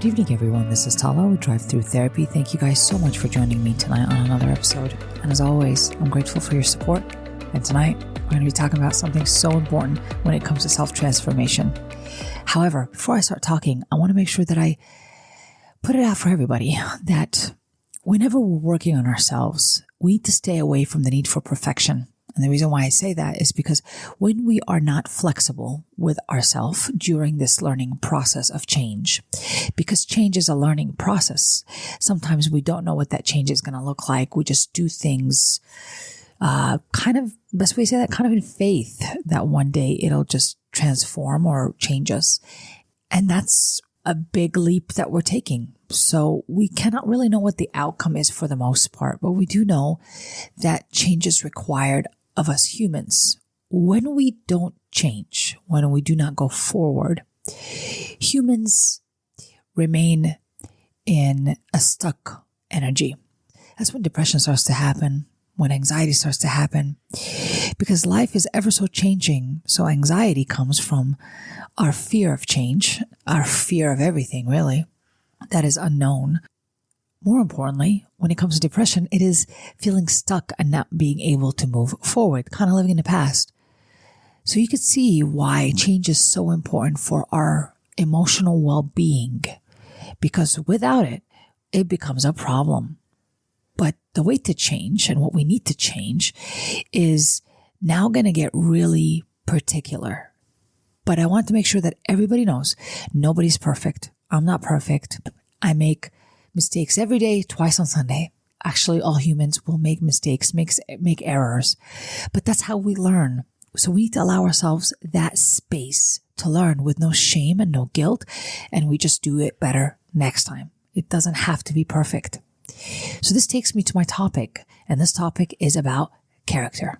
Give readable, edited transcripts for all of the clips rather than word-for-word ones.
Good evening, everyone. This is Tala with Drive-thru Therapy. Thank you guys so much for joining me tonight on another episode. And as always, I'm grateful for your support. And tonight, we're going to be talking about something so important when it comes to self-transformation. However, before I start talking, I want to make sure that I put it out for everybody that whenever we're working on ourselves, we need to stay away from the need for perfection. And the reason why I say that is because when we are not flexible with ourselves during this learning process of change, because change is a learning process, sometimes we don't know what that change is going to look like. We just do things best way to say that, kind of in faith that one day it'll just transform or change us. And that's a big leap that we're taking. So we cannot really know what the outcome is for the most part, but we do know that change is required of us humans. When we don't change, when we do not go forward, humans remain in a stuck energy. That's when depression starts to happen, when anxiety starts to happen, because life is ever so changing. So anxiety comes from our fear of change, our fear of everything really that is unknown. More importantly, when it comes to depression, it is feeling stuck and not being able to move forward, kind of living in the past. So you could see why change is so important for our emotional well-being, because without it, it becomes a problem. But the way to change and what we need to change is now going to get really particular. But I want to make sure that everybody knows nobody's perfect. I'm not perfect. I make mistakes every day, twice on Sunday. Actually, all humans will make mistakes, make errors, but that's how we learn. So we need to allow ourselves that space to learn with no shame and no guilt, and we just do it better next time. It doesn't have to be perfect. So this takes me to my topic, and this topic is about character.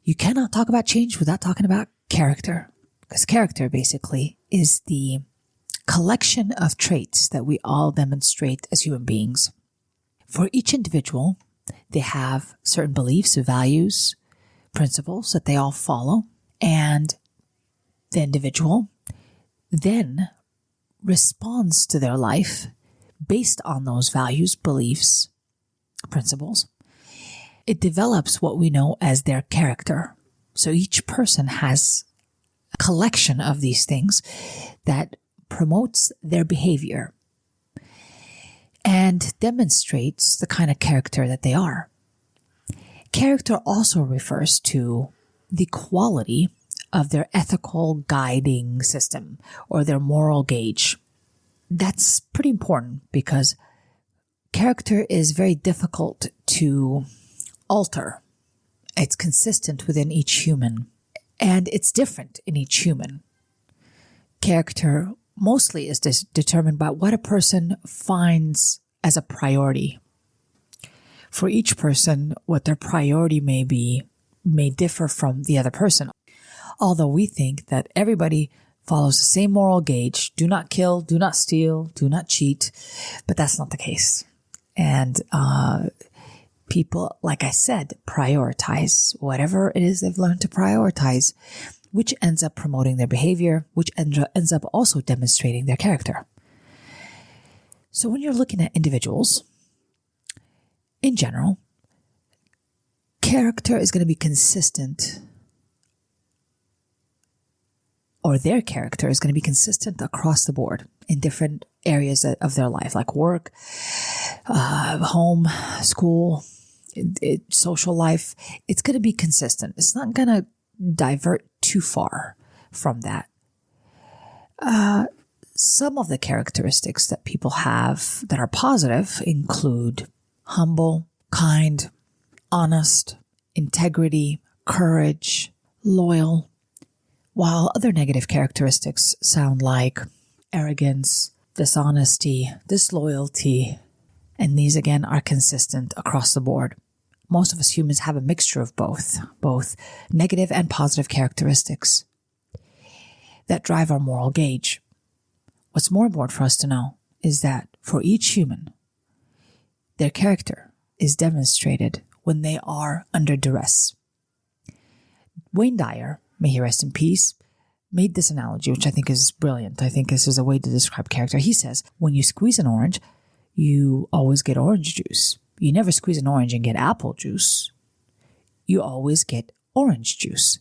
You cannot talk about change without talking about character, because character basically is the collection of traits that we all demonstrate as human beings. For each individual, they have certain beliefs, values, principles that they all follow, and the individual then responds to their life based on those values, beliefs, principles. It develops what we know as their character. So each person has a collection of these things that promotes their behavior and demonstrates the kind of character that they are. Character also refers to the quality of their ethical guiding system or their moral gauge. That's pretty important because character is very difficult to alter. It's consistent within each human, and it's different in each human. Character mostly is determined by what a person finds as a priority. For each person, what their priority may be may differ from the other person. Although we think that everybody follows the same moral gauge: do not kill, do not steal, do not cheat, but that's not the case. And people, like I said, prioritize whatever it is they've learned to prioritize, which ends up promoting their behavior, which ends up also demonstrating their character. So when you're looking at individuals, in general, character is going to be consistent, or their character is going to be consistent across the board in different areas of their life, like work, home, school, social life. It's going to be consistent. It's not going to divert too far from that. Some of the characteristics that people have that are positive include humble, kind, honest, integrity, courage, loyal, while other negative characteristics sound like arrogance, dishonesty, disloyalty, and these again are consistent across the board. Most of us humans have a mixture of both negative and positive characteristics that drive our moral gauge. What's more important for us to know is that for each human, their character is demonstrated when they are under duress. Wayne Dyer, may he rest in peace, made this analogy, which I think is brilliant. I think this is a way to describe character. He says, when you squeeze an orange, you always get orange juice. You never squeeze an orange and get apple juice. You always get orange juice.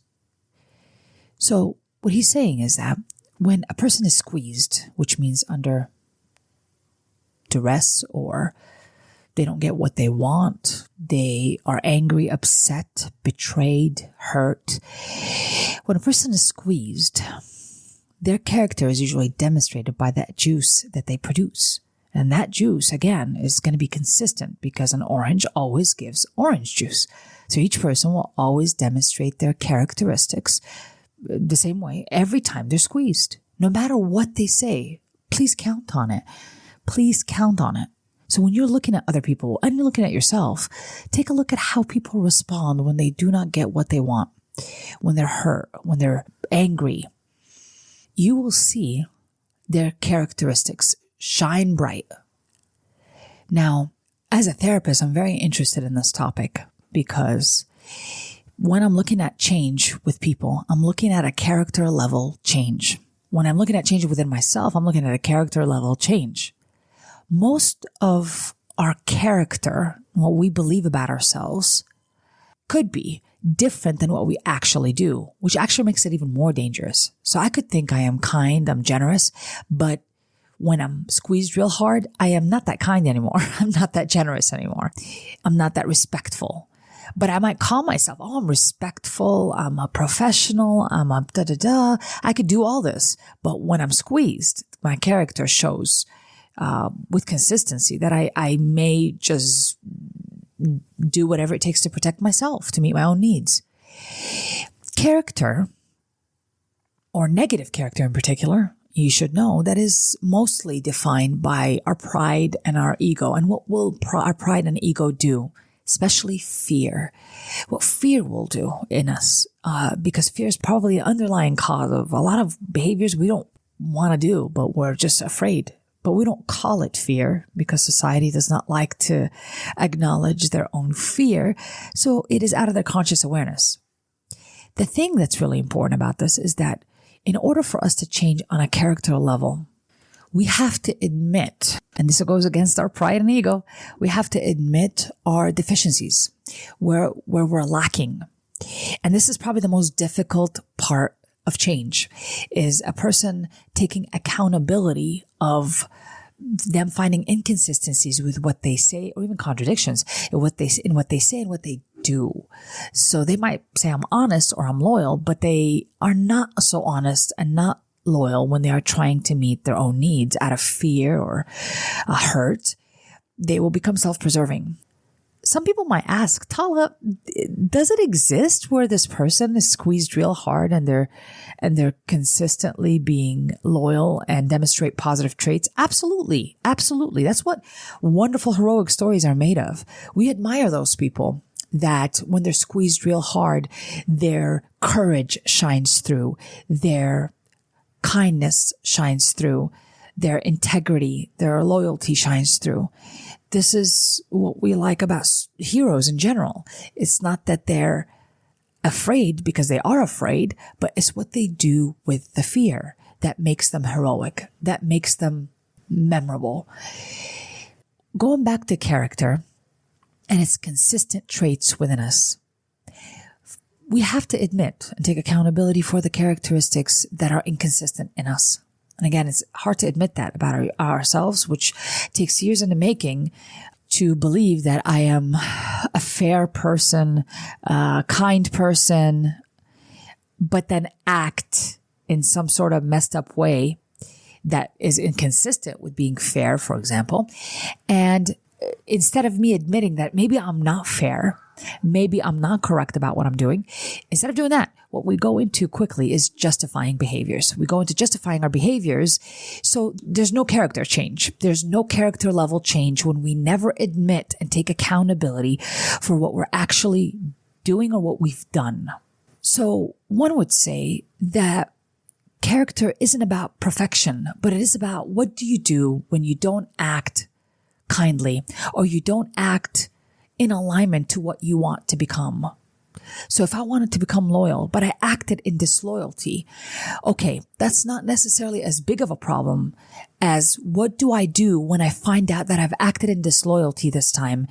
So what he's saying is that when a person is squeezed, which means under duress or they don't get what they want, they are angry, upset, betrayed, hurt. When a person is squeezed, their character is usually demonstrated by that juice that they produce. And that juice, again, is going to be consistent because an orange always gives orange juice. So each person will always demonstrate their characteristics the same way every time they're squeezed. No matter what they say, please count on it. Please count on it. So when you're looking at other people and you're looking at yourself, take a look at how people respond when they do not get what they want, when they're hurt, when they're angry. You will see their characteristics shine bright. Now, as a therapist, I'm very interested in this topic because when I'm looking at change with people, I'm looking at a character level change. When I'm looking at change within myself, I'm looking at a character level change. Most of our character, what we believe about ourselves, could be different than what we actually do, which actually makes it even more dangerous. So I could think I am kind, I'm generous, but when I'm squeezed real hard, I am not that kind anymore. I'm not that generous anymore. I'm not that respectful. But I might call myself, I'm respectful, I'm a professional, I'm a da-da-da. I could do all this. But when I'm squeezed, my character shows with consistency that I may just do whatever it takes to protect myself, to meet my own needs. Character, or negative character in particular, you should know that is mostly defined by our pride and our ego. And what will our pride and ego do? Especially fear. What fear will do in us, because fear is probably an underlying cause of a lot of behaviors we don't want to do, but we're just afraid. But we don't call it fear because society does not like to acknowledge their own fear. So it is out of their conscious awareness. The thing that's really important about this is that in order for us to change on a character level, we have to admit, and this goes against our pride and ego, we have to admit our deficiencies, where we're lacking. And this is probably the most difficult part of change, is a person taking accountability of them finding inconsistencies with what they say, or even contradictions in what they say and what they do. So they might say, I'm honest or I'm loyal, but they are not so honest and not loyal when they are trying to meet their own needs out of fear or hurt. They will become self-preserving. Some people might ask, Tala, does it exist where this person is squeezed real hard and they're consistently being loyal and demonstrate positive traits? Absolutely. Absolutely. That's what wonderful heroic stories are made of. We admire those people that when they're squeezed real hard, their courage shines through, their kindness shines through, their integrity, their loyalty shines through. This is what we like about heroes in general. It's not that they're afraid because they are afraid, but it's what they do with the fear that makes them heroic, that makes them memorable. Going back to character and its consistent traits within us, we have to admit and take accountability for the characteristics that are inconsistent in us. And again, it's hard to admit that about ourselves, which takes years in the making to believe that I am a fair person, a kind person, but then act in some sort of messed up way that is inconsistent with being fair, for example. And instead of me admitting that maybe I'm not fair, maybe I'm not correct about what I'm doing, instead of doing that, what we go into quickly is justifying behaviors. We go into justifying our behaviors. So there's no character change. There's no character level change when we never admit and take accountability for what we're actually doing or what we've done. So one would say that character isn't about perfection, but it is about what do you do when you don't act kindly or you don't act in alignment to what you want to become. So if I wanted to become loyal, but I acted in disloyalty, okay, that's not necessarily as big of a problem as what do I do when I find out that I've acted in disloyalty this time?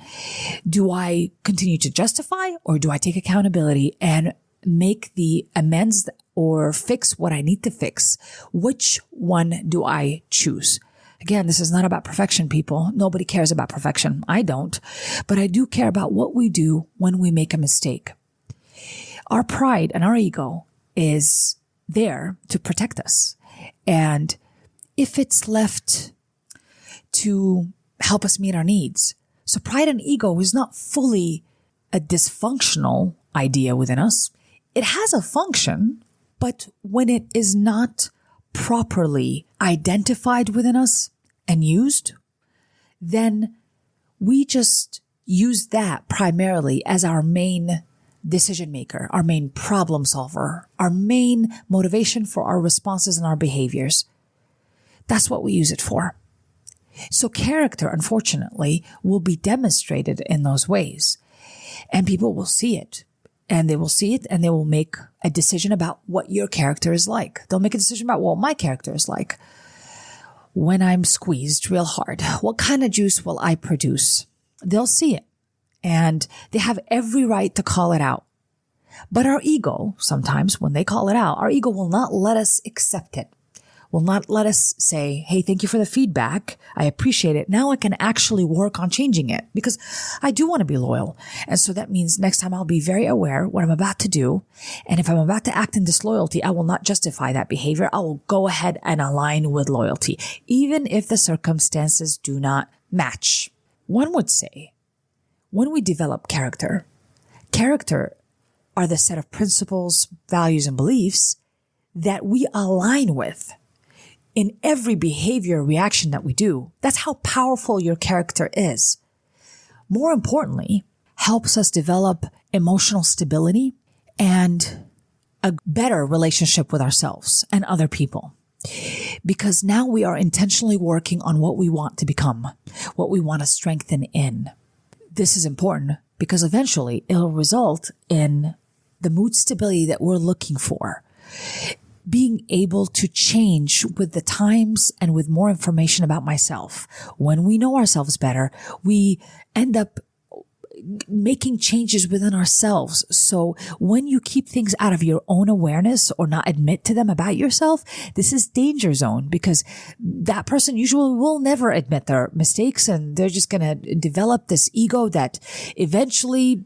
Do I continue to justify, or do I take accountability and make the amends or fix what I need to fix? Which one do I choose? Again, this is not about perfection, people. Nobody cares about perfection. I don't. But I do care about what we do when we make a mistake. Our pride and our ego is there to protect us. And if it's left to help us meet our needs. So pride and ego is not fully a dysfunctional idea within us. It has a function, but when it is not properly identified within us and used, then we just use that primarily as our main decision maker, our main problem solver, our main motivation for our responses and our behaviors. That's what we use it for. So character, unfortunately, will be demonstrated in those ways. And people will see it. And they will see it and they will make a decision about what your character is like. They'll make a decision about what my character is like. When I'm squeezed real hard, what kind of juice will I produce? They'll see it. And they have every right to call it out. But our ego, sometimes when they call it out, our ego will not let us accept it. Will not let us say, hey, thank you for the feedback. I appreciate it. Now I can actually work on changing it because I do want to be loyal. And so that means next time I'll be very aware what I'm about to do. And if I'm about to act in disloyalty, I will not justify that behavior. I will go ahead and align with loyalty, even if the circumstances do not match. One would say, when we develop character are the set of principles, values, and beliefs that we align with in every behavior reaction that we do. That's how powerful your character is. More importantly, helps us develop emotional stability and a better relationship with ourselves and other people. Because now we are intentionally working on what we want to become, what we want to strengthen in. This is important because eventually it'll result in the mood stability that we're looking for. Being able to change with the times and with more information about myself. When we know ourselves better, we end up making changes within ourselves. So when you keep things out of your own awareness or not admit to them about yourself, this is danger zone because that person usually will never admit their mistakes and they're just going to develop this ego that eventually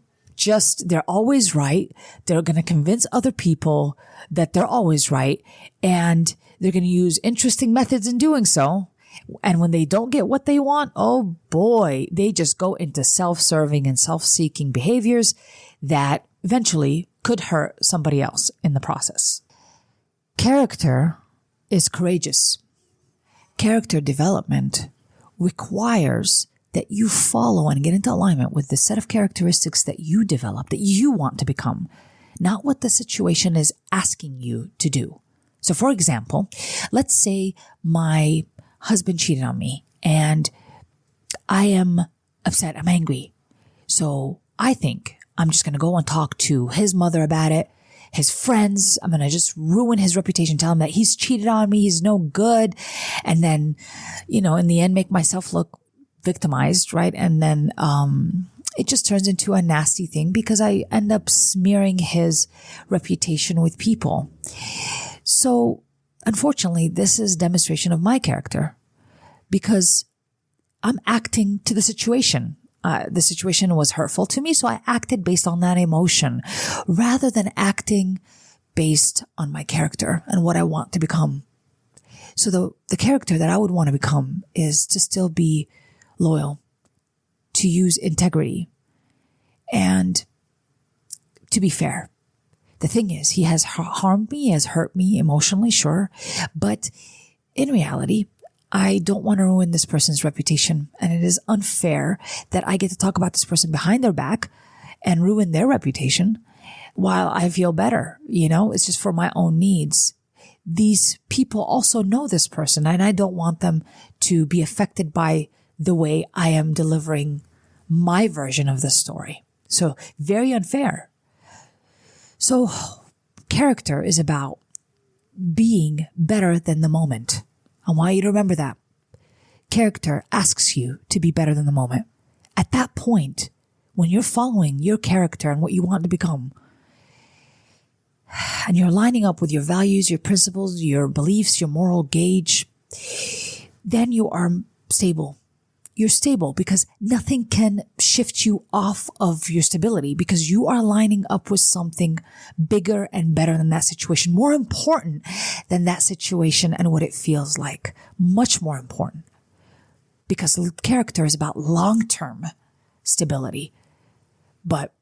they're always right. They're going to convince other people that they're always right. And they're going to use interesting methods in doing so. And when they don't get what they want, oh boy, they just go into self-serving and self-seeking behaviors that eventually could hurt somebody else in the process. Character is courageous. Character development requires that you follow and get into alignment with the set of characteristics that you develop, that you want to become, not what the situation is asking you to do. So for example, let's say my husband cheated on me and I am upset, I'm angry. So I think I'm just going to go and talk to his mother about it, his friends. I'm going to just ruin his reputation, tell him that he's cheated on me, he's no good. And then, in the end, make myself look victimized, right? And then it just turns into a nasty thing because I end up smearing his reputation with people. So unfortunately, this is a demonstration of my character because I'm acting to the situation. The situation was hurtful to me, so I acted based on that emotion rather than acting based on my character and what I want to become. So the character that I would want to become is to still be loyal, to use integrity, and to be fair. The thing is, he has harmed me, he has hurt me emotionally, sure, but in reality, I don't want to ruin this person's reputation, and it is unfair that I get to talk about this person behind their back and ruin their reputation while I feel better. It's just for my own needs. These people also know this person, and I don't want them to be affected by the way I am delivering my version of the story. So very unfair. So character is about being better than the moment. I want you to remember that. Character asks you to be better than the moment. At that point, when you're following your character and what you want to become, and you're lining up with your values, your principles, your beliefs, your moral gauge, then you are stable. You're stable because nothing can shift you off of your stability because you are lining up with something bigger and better than that situation, more important than that situation and what it feels like, much more important. Because character is about long-term stability. But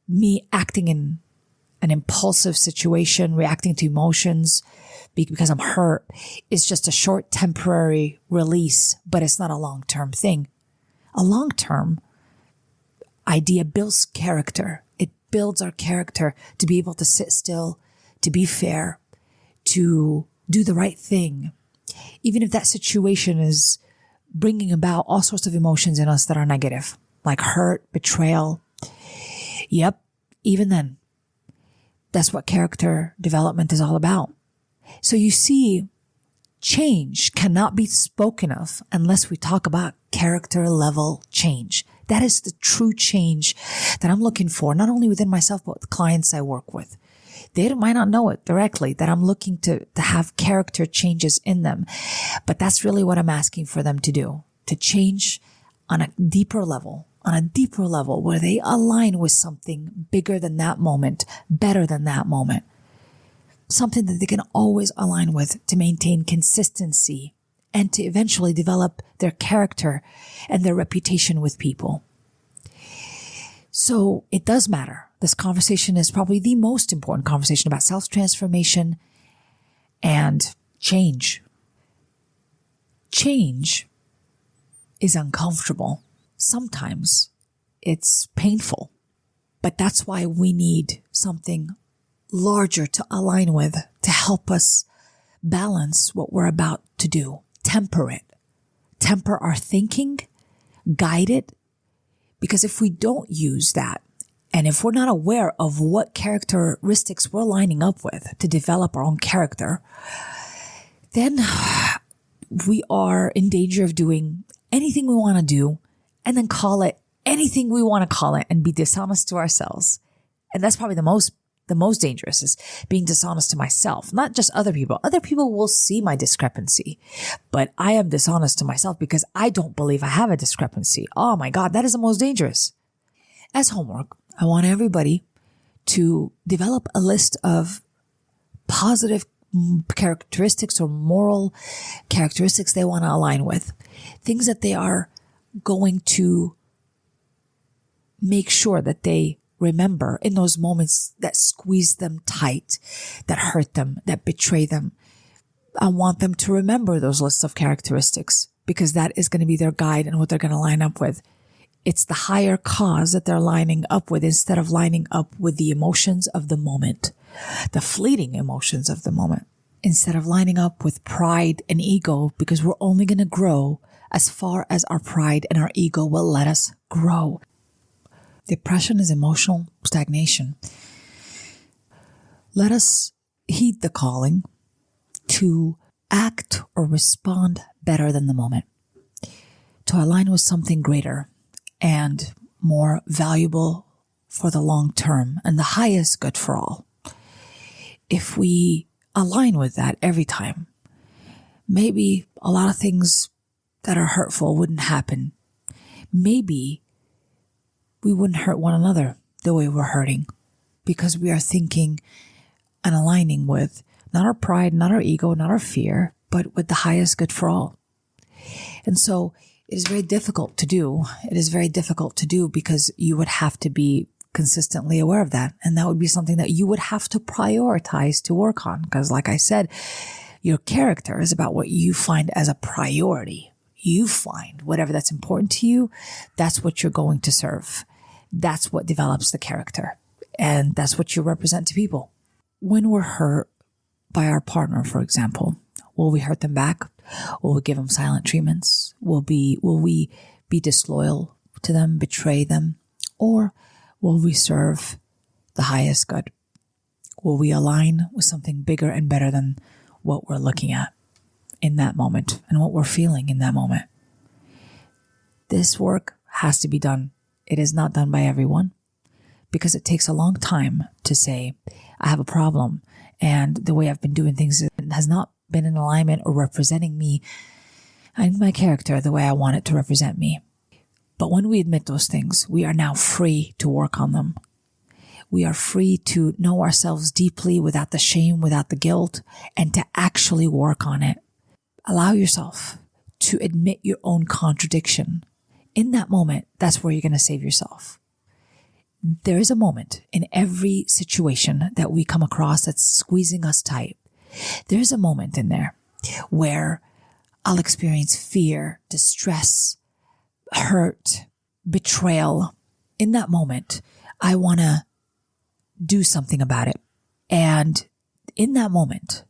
me acting in an impulsive situation, reacting to emotions because I'm hurt is just a short temporary release, but it's not a long-term thing. A long-term idea builds character. It builds our character to be able to sit still, to be fair, to do the right thing. Even if that situation is bringing about all sorts of emotions in us that are negative, like hurt, betrayal. Yep, even then, that's what character development is all about. So you see, change cannot be spoken of unless we talk about character level change. That is the true change that I'm looking for, not only within myself, but with clients I work with. They might not know it directly that I'm looking to have character changes in them, but that's really what I'm asking for them to do, to change on a deeper level where they align with something bigger than that moment, better than that moment, something that they can always align with to maintain consistency and to eventually develop their character and their reputation with people. So it does matter. This conversation is probably the most important conversation about self-transformation and change. Change is uncomfortable. Sometimes it's painful, but that's why we need something larger to align with to help us balance what we're about to do. Temper it. Temper our thinking, guide it, because if we don't use that, and if we're not aware of what characteristics we're lining up with to develop our own character, then we are in danger of doing anything we want to do and then call it anything we want to call it and be dishonest to ourselves. And that's probably the most dangerous, is being dishonest to myself, not just other people. Other people will see my discrepancy, but I am dishonest to myself because I don't believe I have a discrepancy. Oh my God, that is the most dangerous. As homework, I want everybody to develop a list of positive characteristics or moral characteristics they want to align with, things that they are going to make sure that they remember in those moments that squeeze them tight, that hurt them, that betray them. I want them to remember those lists of characteristics because that is going to be their guide and what they're going to line up with. It's the higher cause that they're lining up with instead of lining up with the emotions of the moment, the fleeting emotions of the moment, instead of lining up with pride and ego, because we're only going to grow as far as our pride and our ego will let us grow. Depression is emotional stagnation. Let us heed the calling to act or respond better than the moment, to align with something greater and more valuable for the long term and the highest good for all. If we align with that every time, maybe a lot of things that are hurtful wouldn't happen. Maybe we wouldn't hurt one another the way we're hurting because we are thinking and aligning with not our pride, not our ego, not our fear, but with the highest good for all. And so it is very difficult to do. It is very difficult to do because you would have to be consistently aware of that. And that would be something that you would have to prioritize to work on. Because like I said, your character is about what you find as a priority. You find whatever that's important to you, that's what you're going to serve. That's what develops the character. And that's what you represent to people. When we're hurt by our partner, for example, will we hurt them back? Will we give them silent treatments? Will we be disloyal to them, betray them? Or will we serve the highest good? Will we align with something bigger and better than what we're looking at in that moment and what we're feeling in that moment? This work has to be done. It is not done by everyone because it takes a long time to say, I have a problem and the way I've been doing things has not been in alignment or representing me and my character the way I want it to represent me. But when we admit those things, we are now free to work on them. We are free to know ourselves deeply without the shame, without the guilt, and to actually work on it. Allow yourself to admit your own contradiction. In that moment, that's where you're going to save yourself. There is a moment in every situation that we come across that's squeezing us tight. There's a moment in there where I'll experience fear, distress, hurt, betrayal. In that moment, I want to do something about it. And in that moment,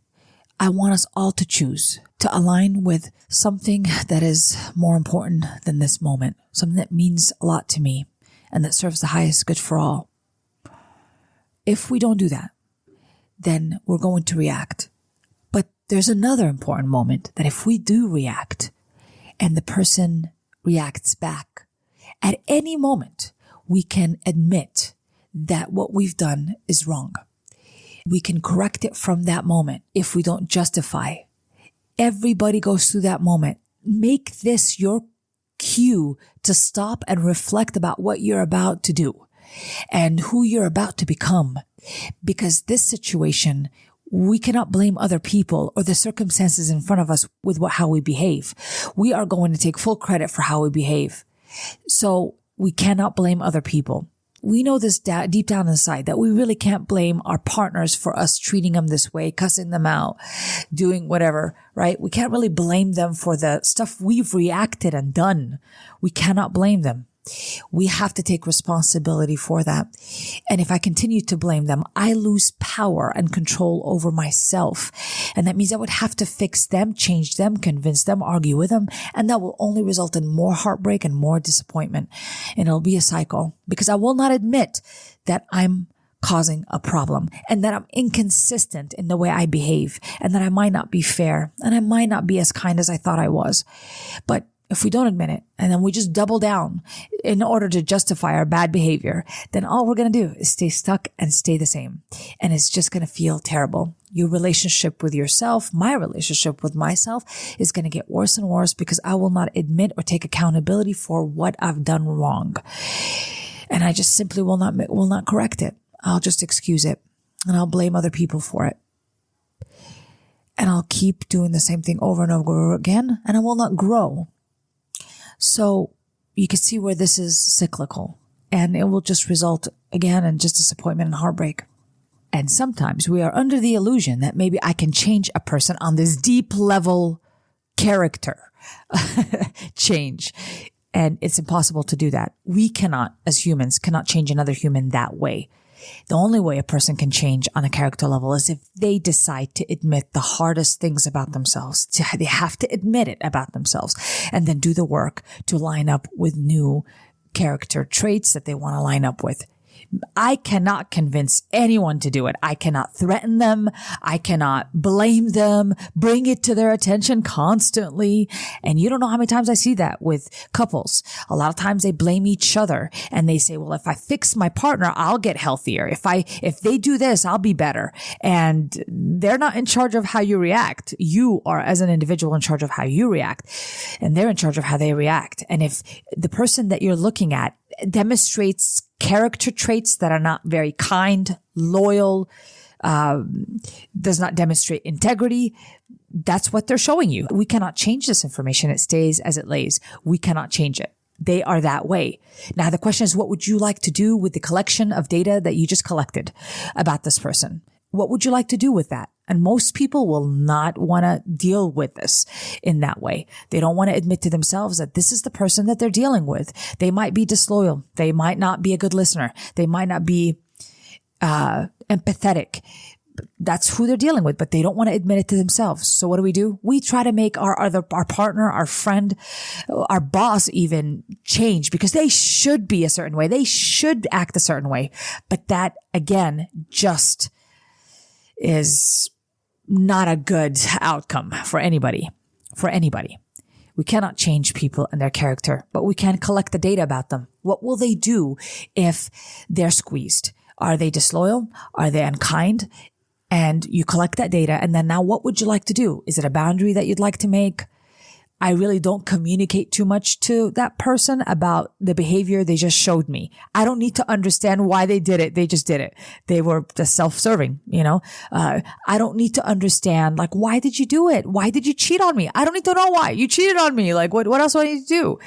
I want us all to choose to align with something that is more important than this moment, something that means a lot to me and that serves the highest good for all. If we don't do that, then we're going to react. But there's another important moment that if we do react and the person reacts back, at any moment, we can admit that what we've done is wrong. We can correct it from that moment if we don't justify. Everybody goes through that moment. Make this your cue to stop and reflect about what you're about to do and who you're about to become. Because this situation, we cannot blame other people or the circumstances in front of us with how we behave. We are going to take full credit for how we behave. So we cannot blame other people. We know this deep down inside that we really can't blame our partners for us treating them this way, cussing them out, doing whatever, right? We can't really blame them for the stuff we've reacted and done. We cannot blame them. We have to take responsibility for that. And if I continue to blame them, I lose power and control over myself. And that means I would have to fix them, change them, convince them, argue with them. And that will only result in more heartbreak and more disappointment. And it'll be a cycle because I will not admit that I'm causing a problem and that I'm inconsistent in the way I behave and that I might not be fair and I might not be as kind as I thought I was. But if we don't admit it and then we just double down in order to justify our bad behavior, then all we're going to do is stay stuck and stay the same. And it's just going to feel terrible. Your relationship with yourself, my relationship with myself is going to get worse and worse because I will not admit or take accountability for what I've done wrong. And I just simply will not correct it. I'll just excuse it and I'll blame other people for it. And I'll keep doing the same thing over and over again and I will not grow. So you can see where this is cyclical and it will just result again in just disappointment and heartbreak. And sometimes we are under the illusion that maybe I can change a person on this deep level character change. And it's impossible to do that. We cannot, as humans, cannot change another human that way. The only way a person can change on a character level is if they decide to admit the hardest things about themselves. They have to admit it about themselves and then do the work to line up with new character traits that they want to line up with. I cannot convince anyone to do it. I cannot threaten them. I cannot blame them, bring it to their attention constantly. And you don't know how many times I see that with couples. A lot of times they blame each other and they say, well, if I fix my partner, I'll get healthier. If they do this, I'll be better. And they're not in charge of how you react. You are, as an individual, in charge of how you react. And they're in charge of how they react. And if the person that you're looking at demonstrates character traits that are not very kind, loyal, does not demonstrate integrity, that's what they're showing you. We cannot change this information. It stays as it lays. We cannot change it. They are that way. Now, the question is, what would you like to do with the collection of data that you just collected about this person? What would you like to do with that? And most people will not want to deal with this in that way. They don't want to admit to themselves that this is the person that they're dealing with. They might be disloyal. They might not be a good listener. They might not be empathetic. That's who they're dealing with, but they don't want to admit it to themselves. So what do? We try to make our partner, our friend, our boss even change because they should be a certain way. They should act a certain way. But that, again, just is not a good outcome for anybody. We cannot change people and their character, but we can collect the data about them. What will they do if they're squeezed? Are they disloyal? Are they unkind? And you collect that data. And then now what would you like to do? Is it a boundary that you'd like to make? I really don't communicate too much to that person about the behavior they just showed me. I don't need to understand why they did it. They just did it. They were just self-serving, I don't need to understand, like, why did you do it? Why did you cheat on me? I don't need to know why. You cheated on me. Like, what else do I need to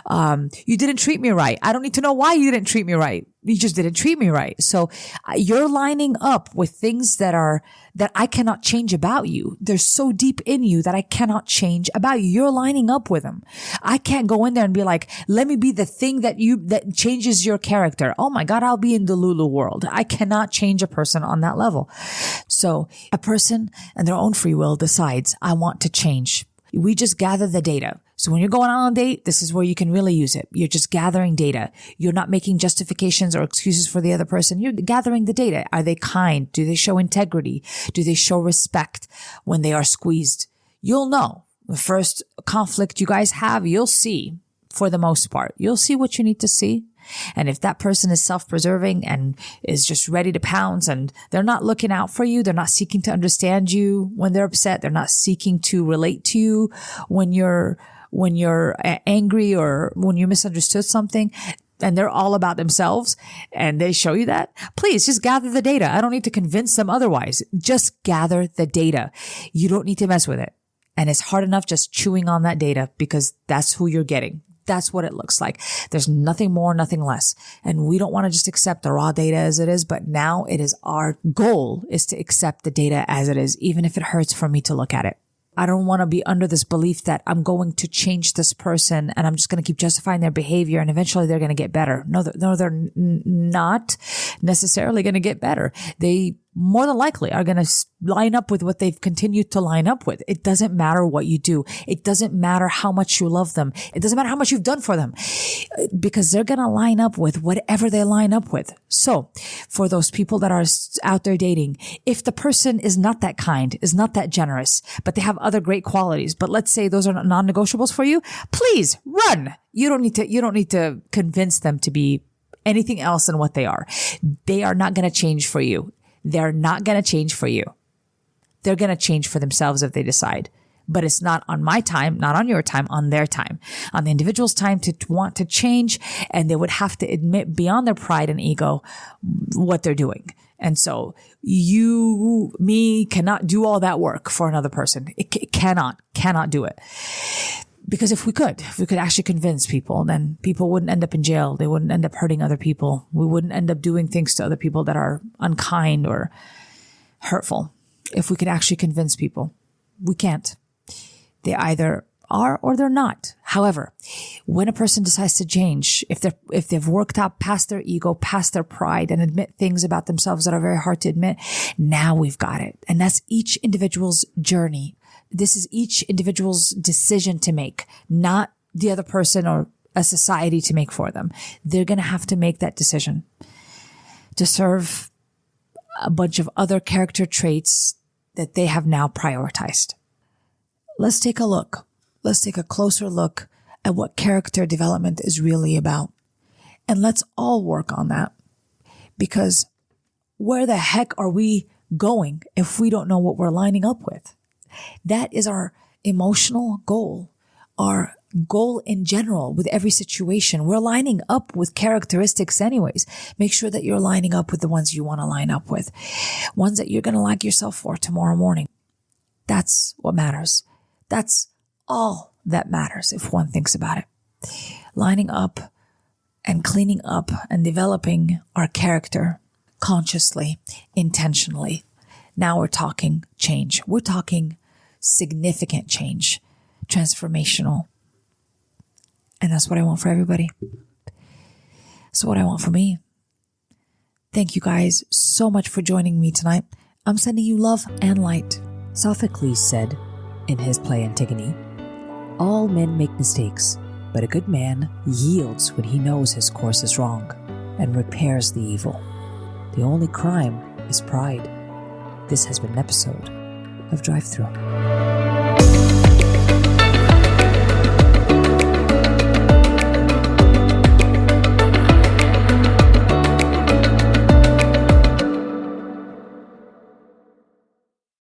do? You didn't treat me right. I don't need to know why you didn't treat me right. You just didn't treat me right. So you're lining up with things that I cannot change about you. They're so deep in you that I cannot change about you. You're lining up with them. I can't go in there and be like, let me be the thing that changes your character. Oh my God, I'll be in the Lulu world. I cannot change a person on that level. So a person and their own free will decides, I want to change. We just gather the data. So when you're going on a date, this is where you can really use it. You're just gathering data. You're not making justifications or excuses for the other person. You're gathering the data. Are they kind? Do they show integrity? Do they show respect when they are squeezed? You'll know. The first conflict you guys have, you'll see for the most part. You'll see what you need to see. And if that person is self-preserving and is just ready to pounce and they're not looking out for you, they're not seeking to understand you when they're upset, they're not seeking to relate to you when you're angry or when you misunderstood something, and they're all about themselves and they show you that, please just gather the data. I don't need to convince them otherwise. Just gather the data. You don't need to mess with it. And it's hard enough just chewing on that data because that's who you're getting. That's what it looks like. There's nothing more, nothing less. And we don't want to just accept the raw data as it is, but now it is our goal is to accept the data as it is, even if it hurts for me to look at it. I don't want to be under this belief that I'm going to change this person and I'm just going to keep justifying their behavior and eventually they're going to get better. No, they're not necessarily going to get better. They more than likely are going to line up with what they've continued to line up with. It doesn't matter what you do. It doesn't matter how much you love them. It doesn't matter how much you've done for them because they're going to line up with whatever they line up with. So for those people that are out there dating, if the person is not that kind, is not that generous, but they have other great qualities, but let's say those are non-negotiables for you, please run. You don't need to convince them to be anything else than what they are. They are not going to change for you. They're not going to change for you. They're going to change for themselves if they decide. But it's not on my time, not on your time, on their time, on the individual's time to want to change. And they would have to admit beyond their pride and ego what they're doing. And so me cannot do all that work for another person. It cannot do it. Because if we could actually convince people, then people wouldn't end up in jail. They wouldn't end up hurting other people. We wouldn't end up doing things to other people that are unkind or hurtful. If we could actually convince people, we can't. They either are or they're not. However, when a person decides to change, if they've worked out past their ego, past their pride and admit things about themselves that are very hard to admit, now we've got it. And that's each individual's journey. This is each individual's decision to make, not the other person or a society to make for them. They're going to have to make that decision to serve a bunch of other character traits that they have now prioritized. Let's take a look. Let's take a closer look at what character development is really about. And let's all work on that. Because where the heck are we going if we don't know what we're lining up with? That is our emotional goal, our goal in general with every situation. We're lining up with characteristics anyways. Make sure that you're lining up with the ones you want to line up with, ones that you're going to like yourself for tomorrow morning. That's what matters. That's all that matters if one thinks about it. Lining up and cleaning up and developing our character consciously, intentionally. Now we're talking change. We're talking significant change, transformational. And that's what I want for everybody. That's what I want for me. Thank you guys so much for joining me tonight. I'm sending you love and light. Sophocles said in his play Antigone, "All men make mistakes, but a good man yields when he knows his course is wrong and repairs the evil. The only crime is pride." This has been an episode of Drive-thru.